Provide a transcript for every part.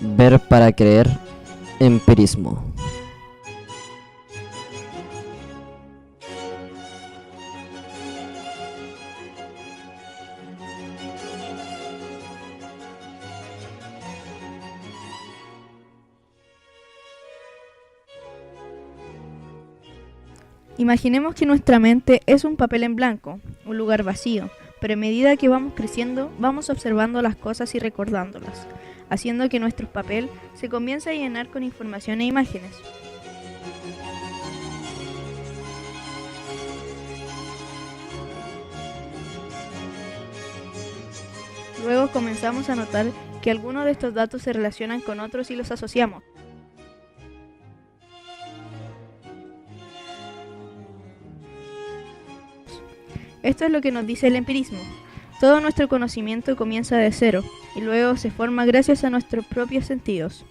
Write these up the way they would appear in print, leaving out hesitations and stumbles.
Ver para creer, empirismo. Imaginemos que nuestra mente es un papel en blanco, un lugar vacío, pero a medida que vamos creciendo, vamos observando las cosas y recordándolas, haciendo que nuestro papel se comience a llenar con información e imágenes. Luego comenzamos a notar que algunos de estos datos se relacionan con otros y los asociamos. Esto es lo que nos dice el empirismo. Todo nuestro conocimiento comienza de cero y luego se forma gracias a nuestros propios sentidos.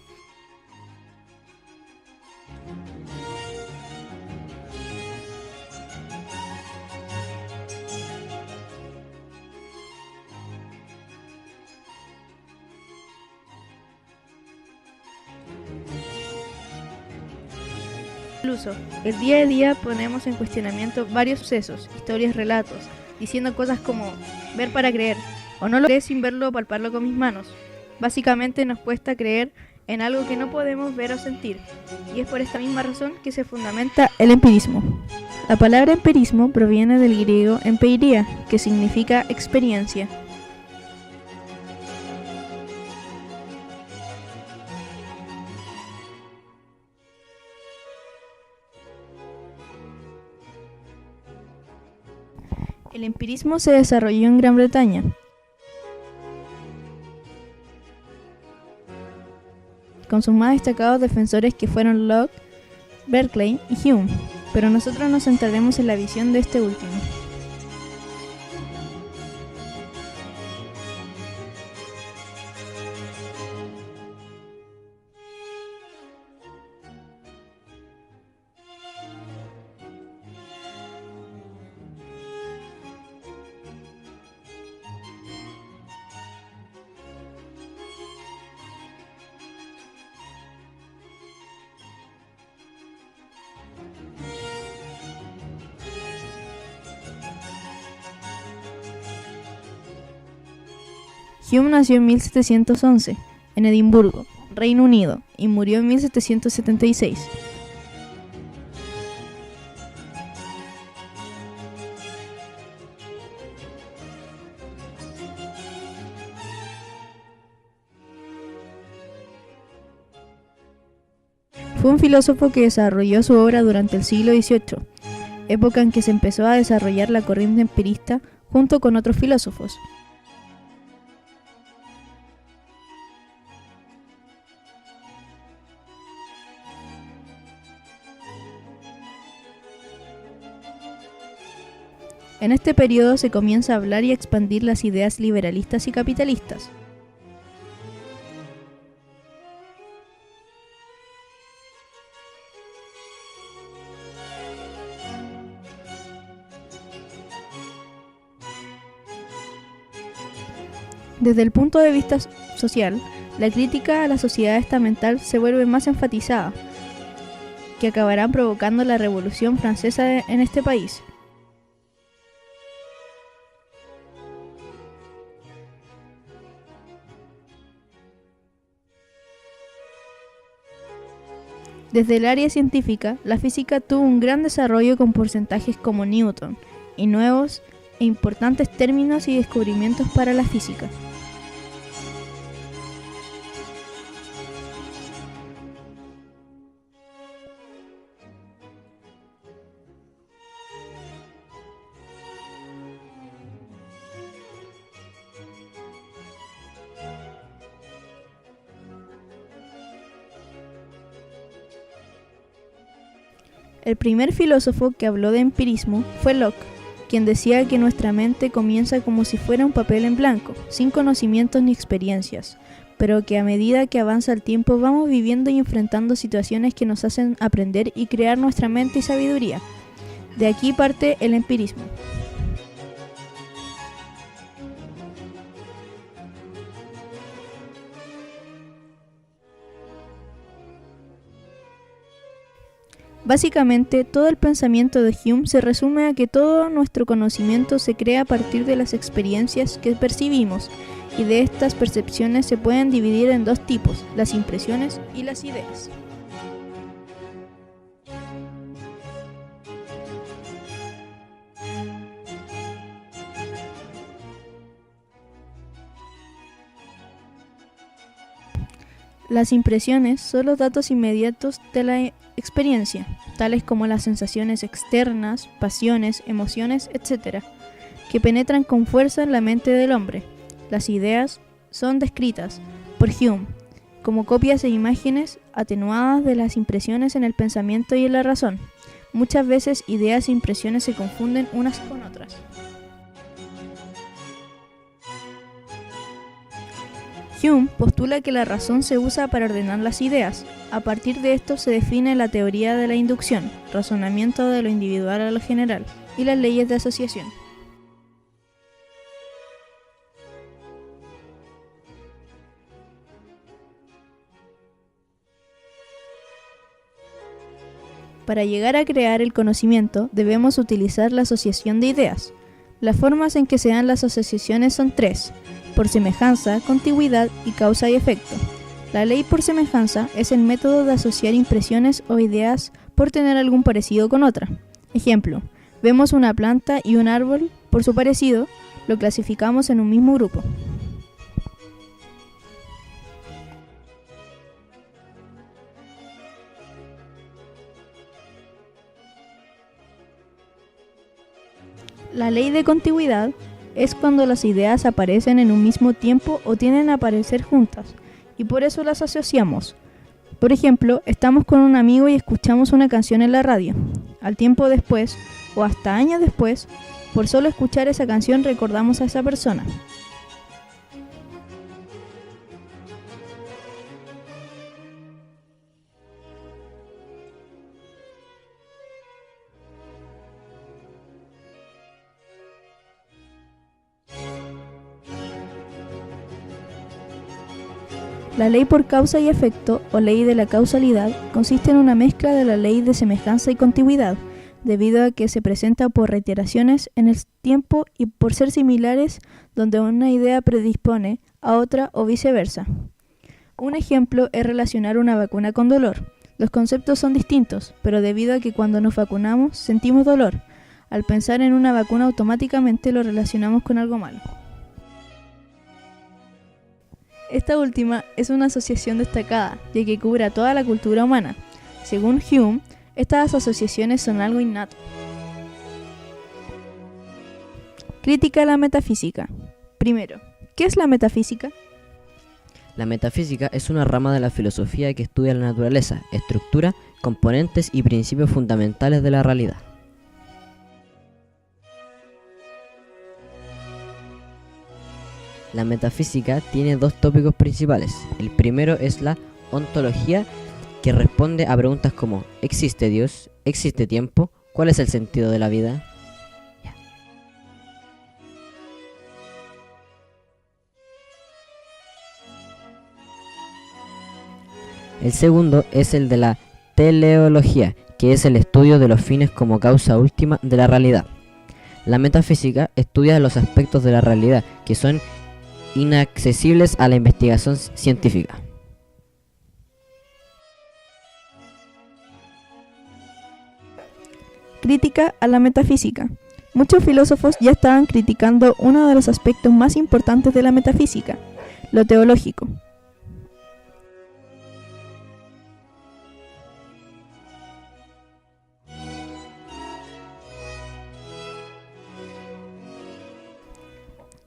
Incluso, el día a día ponemos en cuestionamiento varios sucesos, historias, relatos, diciendo cosas como ver para creer, o no lo creo sin verlo o palparlo con mis manos. Básicamente nos cuesta creer en algo que no podemos ver o sentir, y es por esta misma razón que se fundamenta el empirismo. La palabra empirismo proviene del griego empeiria, que significa experiencia. El empirismo se desarrolló en Gran Bretaña, con sus más destacados defensores que fueron Locke, Berkeley y Hume, pero nosotros nos centraremos en la visión de este último. Hume nació en 1711, en Edimburgo, Reino Unido, y murió en 1776. Fue un filósofo que desarrolló su obra durante el siglo XVIII, época en que se empezó a desarrollar la corriente empirista junto con otros filósofos. En este periodo se comienza a hablar y a expandir las ideas liberalistas y capitalistas. Desde el punto de vista social, la crítica a la sociedad estamental se vuelve más enfatizada, que acabarán provocando la Revolución Francesa en este país. Desde el área científica, la física tuvo un gran desarrollo con porcentajes como Newton y nuevos e importantes términos y descubrimientos para la física. El primer filósofo que habló de empirismo fue Locke, quien decía que nuestra mente comienza como si fuera un papel en blanco, sin conocimientos ni experiencias, pero que a medida que avanza el tiempo vamos viviendo y enfrentando situaciones que nos hacen aprender y crear nuestra mente y sabiduría. De aquí parte el empirismo. Básicamente, todo el pensamiento de Hume se resume a que todo nuestro conocimiento se crea a partir de las experiencias que percibimos, y de estas percepciones se pueden dividir en dos tipos, las impresiones y las ideas. Las impresiones son los datos inmediatos de la experiencia, tales como las sensaciones externas, pasiones, emociones, etc., que penetran con fuerza en la mente del hombre. Las ideas son descritas por Hume como copias e imágenes atenuadas de las impresiones en el pensamiento y en la razón. Muchas veces ideas e impresiones se confunden unas con otras. Hume postula que la razón se usa para ordenar las ideas. A partir de esto se define la teoría de la inducción, razonamiento de lo individual a lo general, y las leyes de asociación. Para llegar a crear el conocimiento, debemos utilizar la asociación de ideas. Las formas en que se dan las asociaciones son tres: por semejanza, contigüidad y causa y efecto. La ley por semejanza es el método de asociar impresiones o ideas por tener algún parecido con otra. Ejemplo, vemos una planta y un árbol, por su parecido, lo clasificamos en un mismo grupo. La ley de contigüidad es cuando las ideas aparecen en un mismo tiempo o tienden a aparecer juntas, y por eso las asociamos. Por ejemplo, estamos con un amigo y escuchamos una canción en la radio. Al tiempo después, o hasta años después, por solo escuchar esa canción recordamos a esa persona. La ley por causa y efecto, o ley de la causalidad, consiste en una mezcla de la ley de semejanza y contigüidad, debido a que se presenta por reiteraciones en el tiempo y por ser similares donde una idea predispone a otra o viceversa. Un ejemplo es relacionar una vacuna con dolor. Los conceptos son distintos, pero debido a que cuando nos vacunamos sentimos dolor, al pensar en una vacuna automáticamente lo relacionamos con algo malo. Esta última es una asociación destacada, ya que cubre a toda la cultura humana. Según Hume, estas asociaciones son algo innato. Crítica a la metafísica. Primero, ¿qué es la metafísica? La metafísica es una rama de la filosofía que estudia la naturaleza, estructura, componentes y principios fundamentales de la realidad. La metafísica tiene dos tópicos principales. El primero es la ontología, que responde a preguntas como: ¿existe Dios? ¿Existe tiempo? ¿Cuál es el sentido de la vida? El segundo es el de la teleología, que es el estudio de los fines como causa última de la realidad. La metafísica estudia los aspectos de la realidad que son inaccesibles a la investigación científica. Crítica a la metafísica. Muchos filósofos ya estaban criticando uno de los aspectos más importantes de la metafísica, lo teológico.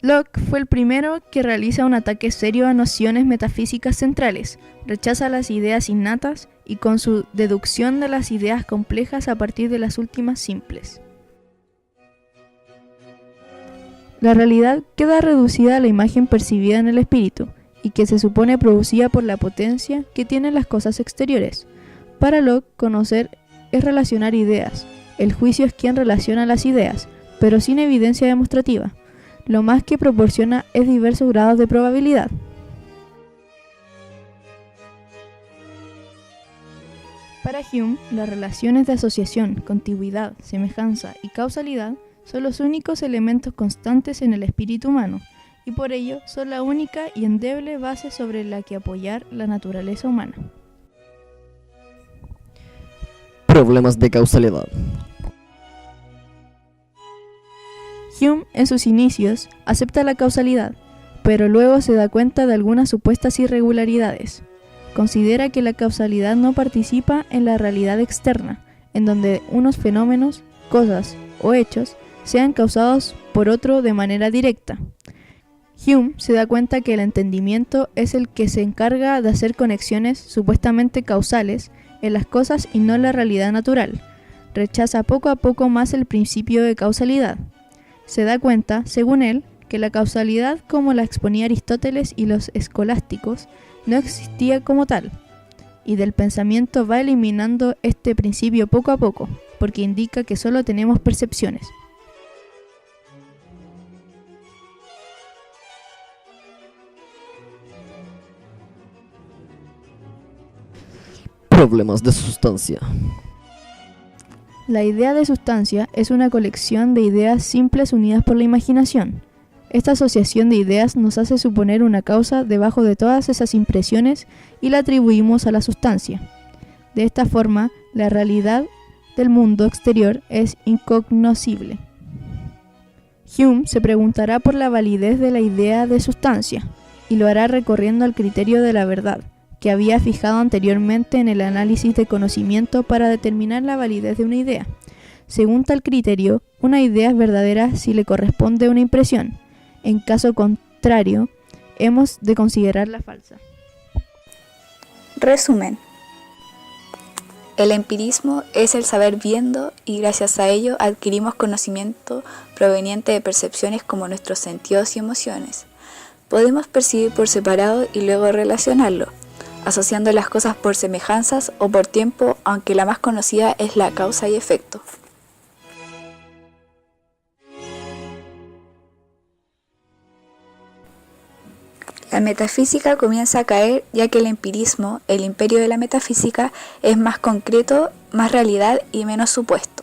Locke fue el primero que realiza un ataque serio a nociones metafísicas centrales, rechaza las ideas innatas y con su deducción de las ideas complejas a partir de las últimas simples. La realidad queda reducida a la imagen percibida en el espíritu y que se supone producida por la potencia que tienen las cosas exteriores. Para Locke, conocer es relacionar ideas. El juicio es quien relaciona las ideas, pero sin evidencia demostrativa. Lo más que proporciona es diversos grados de probabilidad. Para Hume, las relaciones de asociación, contigüidad, semejanza y causalidad son los únicos elementos constantes en el espíritu humano, y por ello son la única y endeble base sobre la que apoyar la naturaleza humana. Problemas de causalidad. Hume, en sus inicios, acepta la causalidad, pero luego se da cuenta de algunas supuestas irregularidades. Considera que la causalidad no participa en la realidad externa, en donde unos fenómenos, cosas o hechos sean causados por otro de manera directa. Hume se da cuenta que el entendimiento es el que se encarga de hacer conexiones supuestamente causales en las cosas y no la realidad natural. Rechaza poco a poco más el principio de causalidad. Se da cuenta, según él, que la causalidad, como la exponía Aristóteles y los escolásticos, no existía como tal, y del pensamiento va eliminando este principio poco a poco, porque indica que solo tenemos percepciones. Problemas de sustancia. La idea de sustancia es una colección de ideas simples unidas por la imaginación. Esta asociación de ideas nos hace suponer una causa debajo de todas esas impresiones y la atribuimos a la sustancia. De esta forma, la realidad del mundo exterior es incognoscible. Hume se preguntará por la validez de la idea de sustancia, y lo hará recorriendo al criterio de la verdad, que había fijado anteriormente en el análisis de conocimiento para determinar la validez de una idea. Según tal criterio, una idea es verdadera si le corresponde una impresión. En caso contrario, hemos de considerarla falsa. Resumen. El empirismo es el saber viendo y gracias a ello adquirimos conocimiento proveniente de percepciones como nuestros sentidos y emociones. Podemos percibir por separado y luego relacionarlo, asociando las cosas por semejanzas o por tiempo, aunque la más conocida es la causa y efecto. La metafísica comienza a caer ya que el empirismo, el imperio de la metafísica, es más concreto, más realidad y menos supuesto.